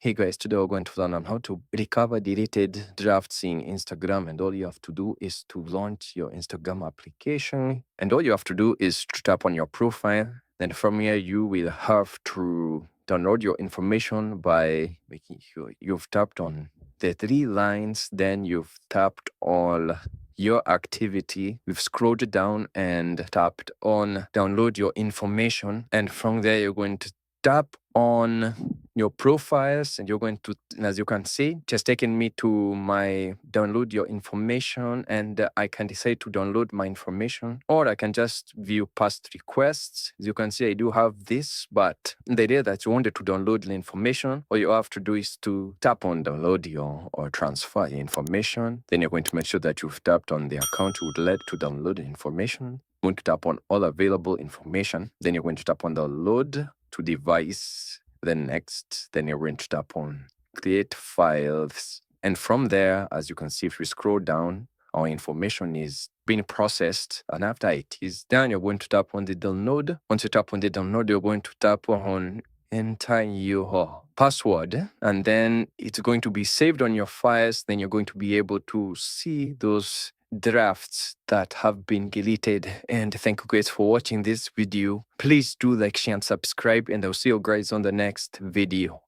Hey guys, today we're going to learn on how to recover deleted drafts in Instagram, and all you have to do is to launch your Instagram application, and all you have to do is to tap on your profile. Then from here you will have to download your information by making sure you've tapped on the three lines, then you've tapped on your activity, we've scrolled down and tapped on download your information, and from there you're going to tap on your profiles, and you're going to, as you can see, just taken me to my download your information, and I can decide to download my information, or I can just view past requests. As you can see, I do have this, but the day that you wanted to download the information, all you have to do is to tap on download your or transfer your information. Then you're going to make sure that you've tapped on the account you would like to download the information. You're going to tap on all available information. Then you're going to tap on download to device. Then next, then you're going to tap on create files. And from there, as you can see, if we scroll down, our information is being processed. And after it is done, you're going to tap on the download. Once you tap on the download, you're going to tap on enter your password, and then it's going to be saved on your files. Then you're going to be able to see those drafts that have been deleted. And thank you guys for watching this video. Please do like, share, and subscribe, and I'll see you guys on the next video.